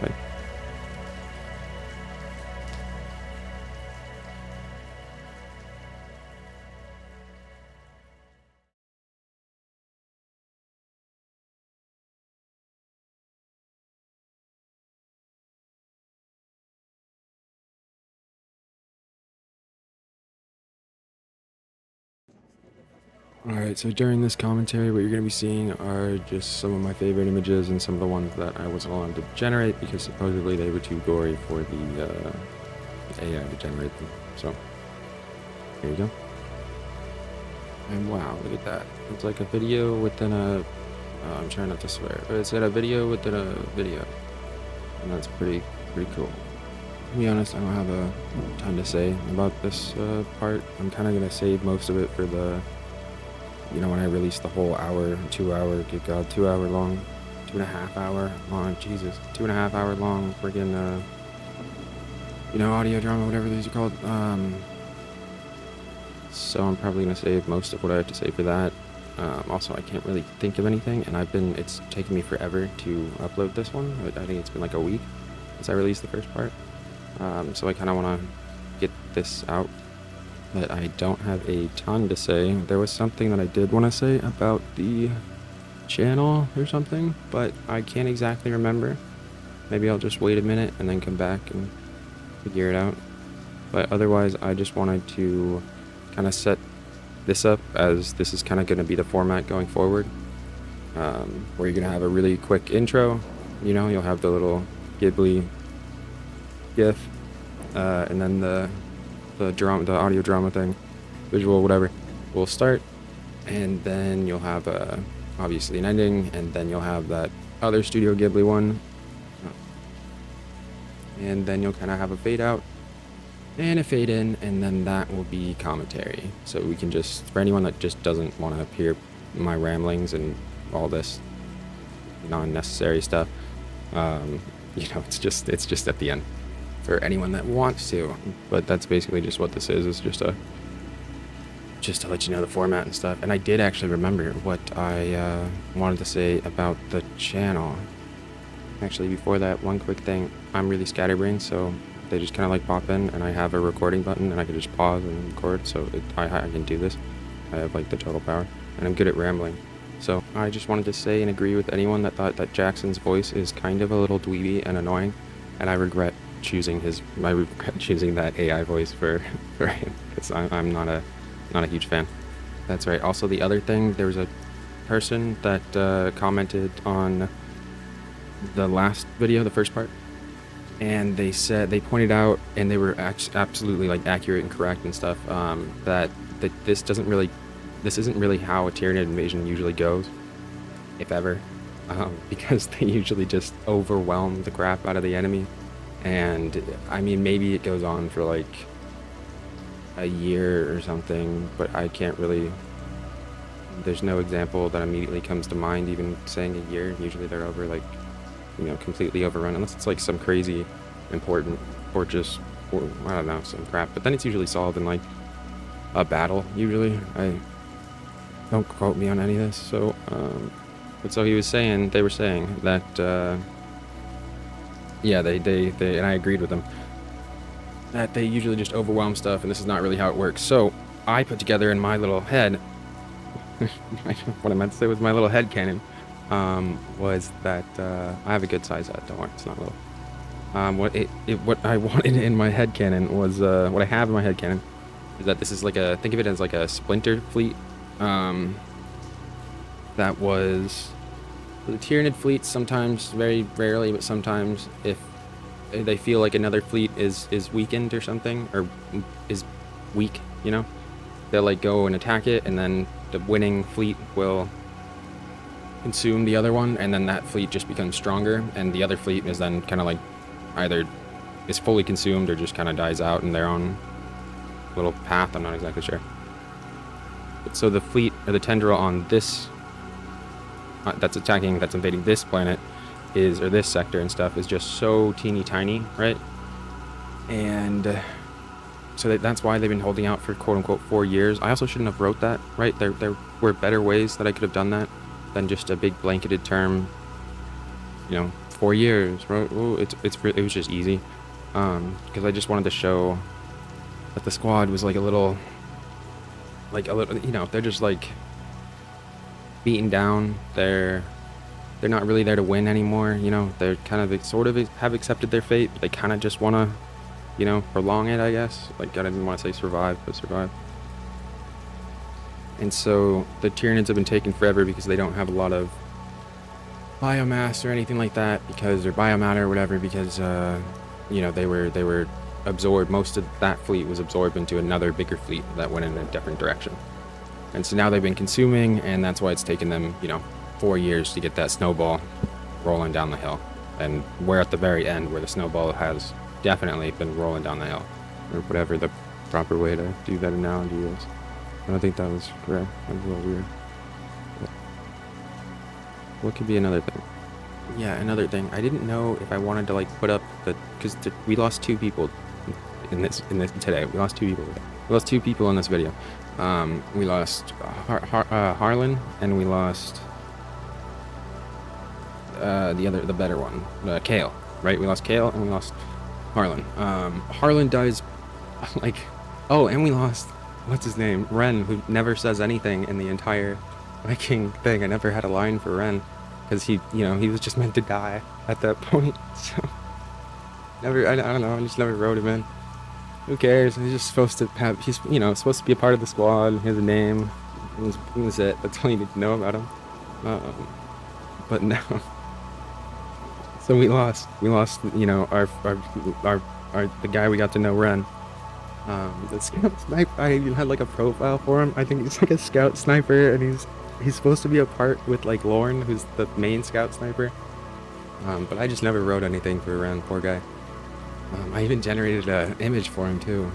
Bye. Alright, so during this commentary, what you're going to be seeing are just some of my favorite images and some of the ones that I wasn't allowed to generate because supposedly they were too gory for the AI to generate them. So, here you go. And wow, look at that. It's like a video within a... I'm trying not to swear, but it's a video within a video. And that's pretty cool. To be honest, I don't have a ton to say about this part. I'm kind of going to save most of it for the... when I release the whole hour, 2 hour, good God, 2 hour long, 2.5 hour long, Jesus, 2.5 hour long friggin', audiodrama, whatever these are called. So I'm probably going to save most of what I have to say for that. Also, I can't really think of anything, and it's taken me forever to upload this one. I think it's been like a week since I released the first part. So I kind of want to get this out. But I don't have a ton to say. There was something that I did want to say about the channel or something, but I can't exactly remember. Maybe I'll just wait a minute and then come back and figure it out. But otherwise, I just wanted to kind of set this up as this is kind of going to be the format going forward, where you're going to have a really quick intro. You'll have the little Ghibli GIF, and then the audio drama thing, visual, whatever, will start, and then you'll have obviously an ending, and then you'll have that other Studio Ghibli one, and then you'll kind of have a fade out and a fade in, and then that will be commentary. So we can just, for anyone that just doesn't want to hear my ramblings and all this non-necessary stuff, it's just at the end for anyone that wants to. But that's basically just what this is. It's just to let you know the format and stuff. And I did actually remember what I wanted to say about the channel. Actually, before that, one quick thing. I'm really scatterbrained, so they just kind of like pop in, and I have a recording button, and I can just pause and record, so I can do this. I have like the total power, and I'm good at rambling. So I just wanted to say and agree with anyone that thought that Jackson's voice is kind of a little dweeby and annoying, and I regret choosing that AI voice for him, because I'm not a huge fan. That's right. Also, the other thing, there was a person that commented on the last video, the first part, and they pointed out, and they were absolutely like accurate and correct and stuff, that this isn't really how a Tyranid invasion usually goes, if ever, because they usually just overwhelm the crap out of the enemy. And I mean, maybe it goes on for like a year or something, but I can't really, there's no example that immediately comes to mind even saying a year. Usually they're over, like, you know, completely overrun, unless it's like some crazy important or just, or, I don't know, some crap. But then it's usually solved in like a battle, usually. I don't quote me on any of this. So but so they were saying that yeah, they and I agreed with them, that they usually just overwhelm stuff, and this is not really how it works. So I put together in my little head what I meant to say with my little head cannon, was that I have a good size head, don't worry, it's not little. What I wanted in my head cannon was, what I have in my head cannon is that this is like think of it as like a splinter fleet. That was the Tyranid fleets sometimes, very rarely, but sometimes, if they feel like another fleet is weakened or something, or is weak, you know, they'll like go and attack it, and then the winning fleet will consume the other one, and then that fleet just becomes stronger, and the other fleet is then kind of like either is fully consumed or just kind of dies out in their own little path. I'm not exactly sure. But so the fleet, or the tendril on this that's invading this planet or this sector and stuff, is just so teeny tiny, right? And so that's why they've been holding out for quote-unquote 4 years. I also shouldn't have wrote that, right? There were better ways that I could have done that than just a big blanketed term, you know, 4 years, right? Ooh, it was just easy, because I just wanted to show that the squad was like a little, you know, they're just like beaten down. They're not really there to win anymore, you know. They're kind of sort of have accepted their fate, but they kind of just want to, you know, prolong it, I guess. Like, I didn't want to say survive, but survive. And so the Tyranids have been taken forever because they don't have a lot of biomass or anything like that, because, or biomatter or whatever, because you know, they were absorbed. Most of that fleet was absorbed into another bigger fleet that went in a different direction. And so now they've been consuming, and that's why it's taken them, you know, 4 years to get that snowball rolling down the hill. And we're at the very end where the snowball has definitely been rolling down the hill, or whatever the proper way to do that analogy is. I don't think that was correct. That was a little weird. But what could be another thing? Yeah, another thing. I didn't know if I wanted to like put up because we lost 2 people in this today. We lost 2 people today. We lost 2 people in this video. We lost Harlan, and we lost the better one, Kale, right? We lost Kale, and we lost Harlan. Harlan dies, like, oh, and we lost, what's his name? Ren, who never says anything in the entire Viking thing. I never had a line for Ren, because he, you know, he was just meant to die at that point, so, I don't know, I just never wrote him in. Who cares? He's just supposed to have, he's, you know, supposed to be a part of the squad. He has a name. That was it. That's all you need to know about him. But no. So we lost, you know, our the guy we got to know, Ren. The scout sniper, I even had like a profile for him. I think he's like a scout sniper, and he's supposed to be a part with like Lorne, who's the main scout sniper. But I just never wrote anything for Ren, poor guy. I even generated an image for him too.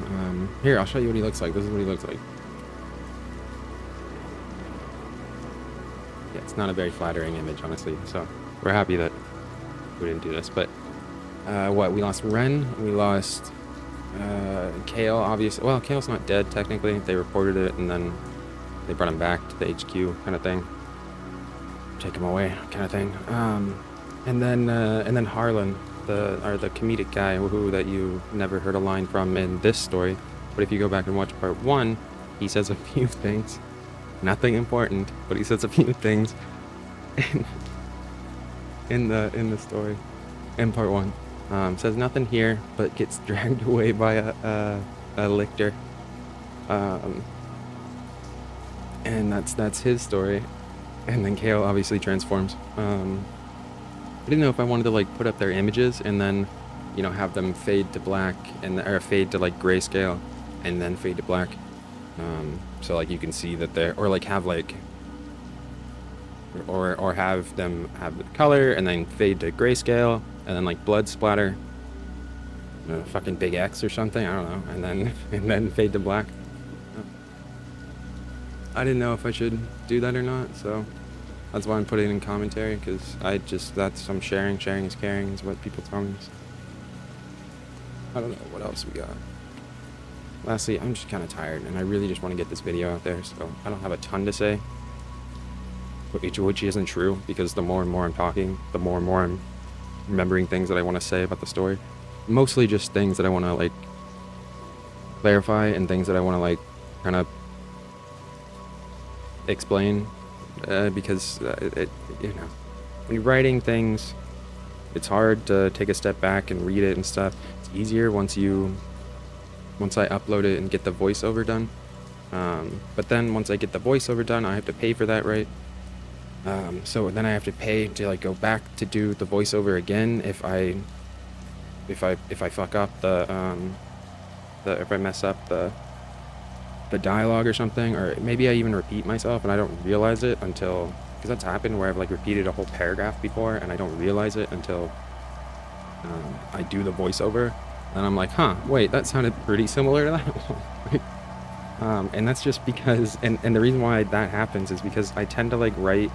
Here, I'll show you what he looks like. This is what he looks like. Yeah, it's not a very flattering image, honestly. So we're happy that we didn't do this. But what? We lost Ren. We lost Kale. Obviously, well, Kale's not dead technically. They reported it, and then they brought him back to the HQ, kind of thing. Take him away, kind of thing. And then Harlan. The comedic guy who that you never heard a line from in this story, but if you go back and watch part 1, he says a few things, nothing important, but he says a few things in the story, in part 1. Says nothing here, but gets dragged away by a lictor, and that's his story. And then Kale obviously transforms. I didn't know if I wanted to like put up their images and then you know, have them fade to black or fade to like grayscale and then fade to black. So like you can see that they're, or like have like, or have them have the color and then fade to grayscale and then like blood splatter, fucking big X or something, I don't know, and then fade to black. I didn't know if I should do that or not, so that's why I'm putting it in commentary, because I'm sharing is caring is what people tell me. So. I don't know what else we got. Lastly, I'm just kind of tired, and I really just want to get this video out there, so I don't have a ton to say, which isn't true, because the more and more I'm talking, the more and more I'm remembering things that I want to say about the story. Mostly just things that I want to, like, clarify, and things that I want to, like, kind of explain, because, you know, when you're writing things, it's hard to take a step back and read it and stuff. It's easier once I upload it and get the voiceover done. But then once I get the voiceover done, I have to pay for that, right? So then I have to pay to like go back to do the voiceover again if I fuck up if I mess up the dialogue or something, or maybe I even repeat myself and I don't realize it until, because that's happened where I've like repeated a whole paragraph before and I don't realize it until I do the voiceover. And I'm like, huh, wait, that sounded pretty similar to that one. And that's just because, and the reason why that happens is because I tend to write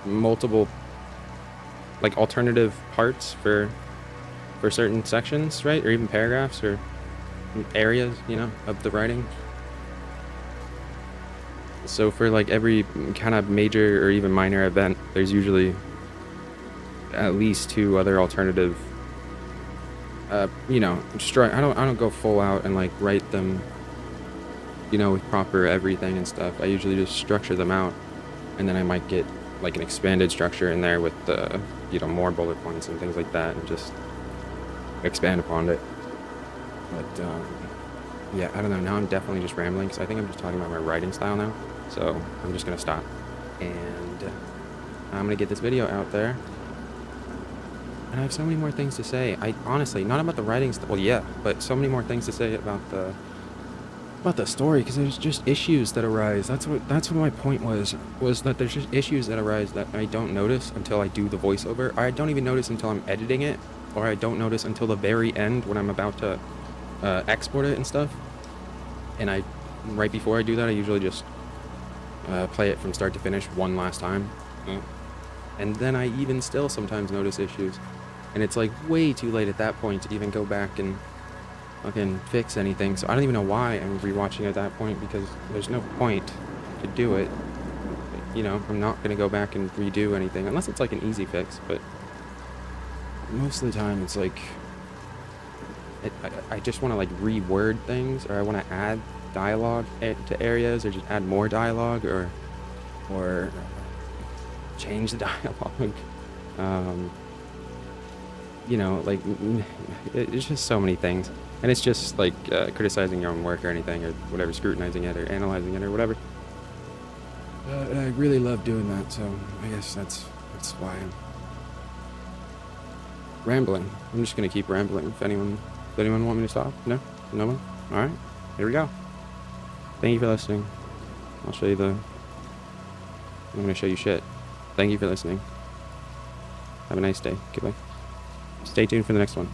multiple, like, alternative parts for certain sections, right? Or even paragraphs or areas, you know, of the writing. So for like every kind of major or even minor event, there's usually at least 2 other alternative, you know, I don't go full out and like write them, you know, with proper everything and stuff. I usually just structure them out, and then I might get like an expanded structure in there with the, you know, more bullet points and things like that, and just expand upon it. But yeah, I don't know, now I'm definitely just rambling, because I think I'm just talking about my writing style now. So I'm just gonna stop, and I'm gonna get this video out there. And I have so many more things to say. I honestly, not about the writing stuff, well, yeah, but so many more things to say about the story, because there's just issues that arise. That's what my point was that there's just issues that arise that I don't notice until I do the voiceover. I don't even notice until I'm editing it, or I don't notice until the very end when I'm about to export it and stuff. And right before I do that, I usually just play it from start to finish one last time. And then I even still sometimes notice issues. And it's like way too late at that point to even go back and fucking fix anything. So I don't even know why I'm rewatching at that point, because there's no point to do it. You know, I'm not going to go back and redo anything, unless it's like an easy fix. But most of the time it's like, I just want to like reword things, or I want to add dialogue to areas, or just add more dialogue, or change the dialogue. You know, like, it's just so many things, and it's just like criticizing your own work or anything, or whatever, scrutinizing it or analyzing it or whatever. I really love doing that, so I guess that's why I'm rambling. I'm just gonna keep rambling. Does anyone want me to stop? No? No one? Alright, here we go. Thank you for listening. I'm gonna show you shit. Thank you for listening. Have a nice day. Goodbye. Stay tuned for the next one.